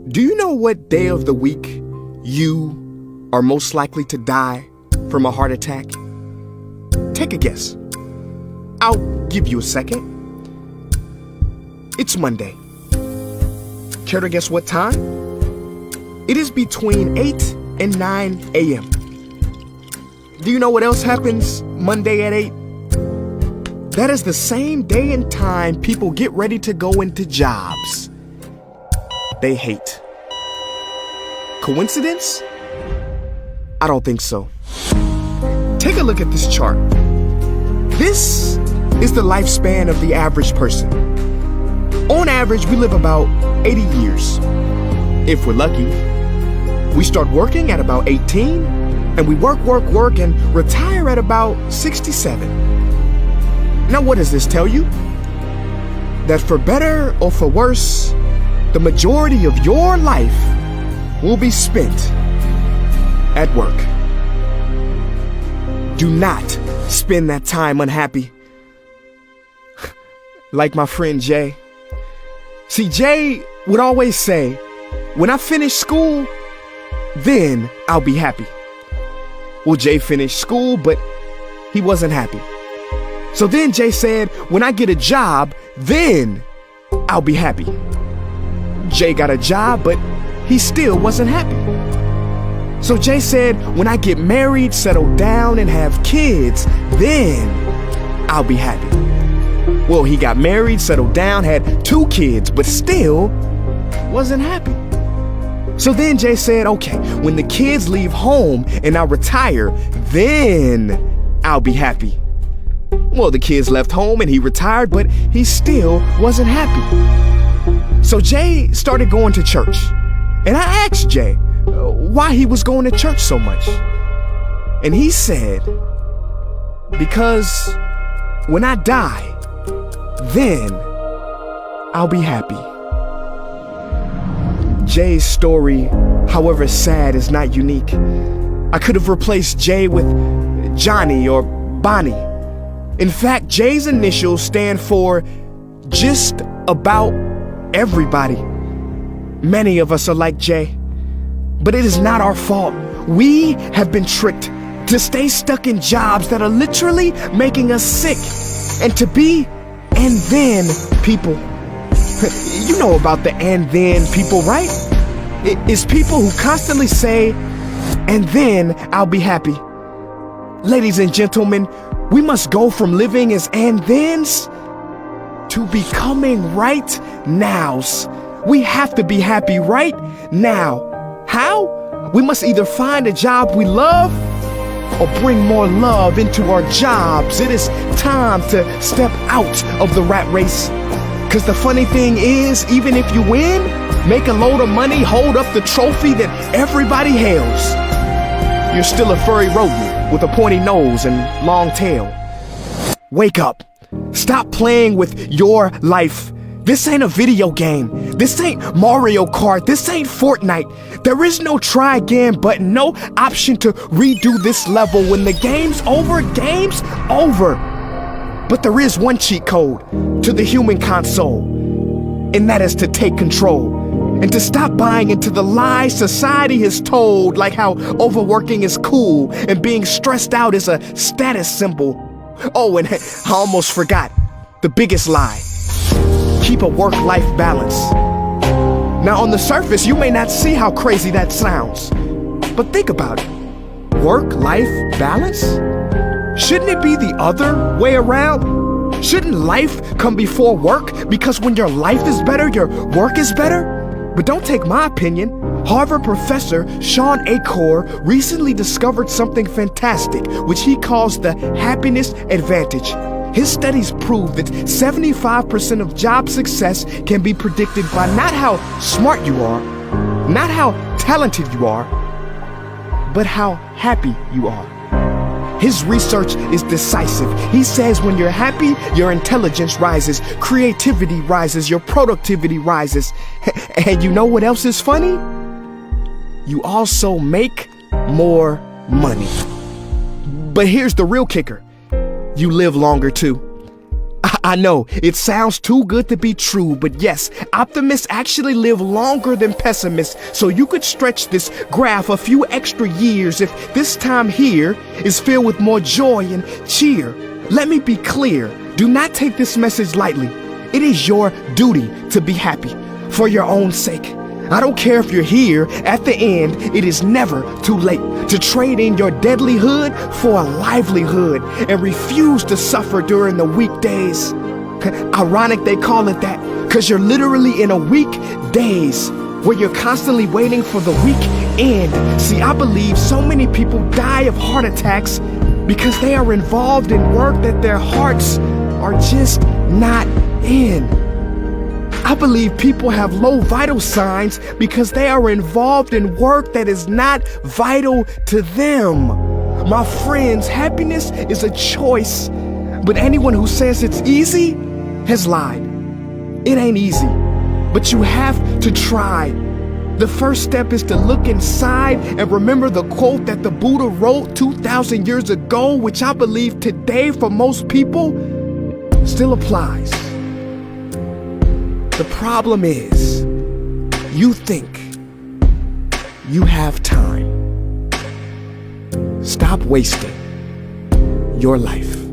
Do you know what day of the week you are most likely to die from a heart attack? Take a guess. I'll give you a second. It's Monday. Care to guess what time? It is between 8 and 9 a.m. Do you know what else happens Monday at 8? That is the same day and time people get ready to go into jobs they hate. Coincidence? I don't think so. Take a look at this chart. This is the lifespan of the average person. On average, we live about 80 years. If we're lucky, we start working at about 18, and we work, and retire at about 67. Now, what does this tell you? That for better or for worse, the majority of your life will be spent at work. Do not spend that time unhappy. Like my friend Jay. See, Jay would always say, when I finish school, then I'll be happy. Well, Jay finished school, but he wasn't happy. So then Jay said, when I get a job, then I'll be happy. Jay got a job, but he still wasn't happy. So Jay said, when I get married, settle down, and have kids, then I'll be happy. Well, he got married, settled down, had 2 kids, but still wasn't happy. So then Jay said, okay, when the kids leave home and I retire, then I'll be happy. Well, the kids left home and he retired, but he still wasn't happy. So Jay started going to church. And I asked Jay why he was going to church so much. And he said, because when I die, then I'll be happy. Jay's story, however sad, is not unique. I could have replaced Jay with Johnny or Bonnie. In fact, Jay's initials stand for just about everybody. Many of us are like Jay, but it is not our fault. We have been tricked to stay stuck in jobs that are literally making us sick and to be and then people. You know about the and then people, right? It's people who constantly say, and then I'll be happy. Ladies and gentlemen, we must go from living as and thens to becoming right nows. We have to be happy right now. How? We must either find a job we love or bring more love into our jobs. It is time to step out of the rat race. Cause the funny thing is, even if you win, make a load of money, hold up the trophy that everybody hails, you're still a furry rodent with a pointy nose and long tail. Wake up. Stop playing with your life. This ain't a video game. This ain't Mario Kart. This ain't Fortnite. There is no try again button, no option to redo this level. When the game's over. But there is one cheat code to the human console, and that is to take control and to stop buying into the lies society has told, like how overworking is cool and being stressed out is a status symbol. Oh, and I almost forgot the biggest lie. Keep a work-life balance. Now, on the surface, you may not see how crazy that sounds, but think about it. Work-life balance? Shouldn't it be the other way around? Shouldn't life come before work? Because when your life is better, your work is better? But don't take my opinion. Harvard professor Sean Achor recently discovered something fantastic, which he calls the happiness advantage. His studies prove that 75% of job success can be predicted by not how smart you are, not how talented you are, but how happy you are. His research is decisive. He says when you're happy, your intelligence rises, creativity rises, your productivity rises. And you know what else is funny? You also make more money. But here's the real kicker. You live longer too. I know, it sounds too good to be true, but yes, optimists actually live longer than pessimists, so you could stretch this graph a few extra years if this time here is filled with more joy and cheer. Let me be clear, do not take this message lightly. It is your duty to be happy, for your own sake. I don't care if you're here at the end, it is never too late to trade in your deadlyhood for a livelihood and refuse to suffer during the weekdays. Ironic they call it that, cause you're literally in a weekdays where you're constantly waiting for the weekend. See, I believe so many people die of heart attacks because they are involved in work that their hearts are just not in. I believe people have low vital signs because they are involved in work that is not vital to them. My friends, happiness is a choice, but anyone who says it's easy has lied. It ain't easy, but you have to try. The first step is to look inside and remember the quote that the Buddha wrote 2,000 years ago, which I believe today for most people still applies. The problem is, you think you have time. Stop wasting your life.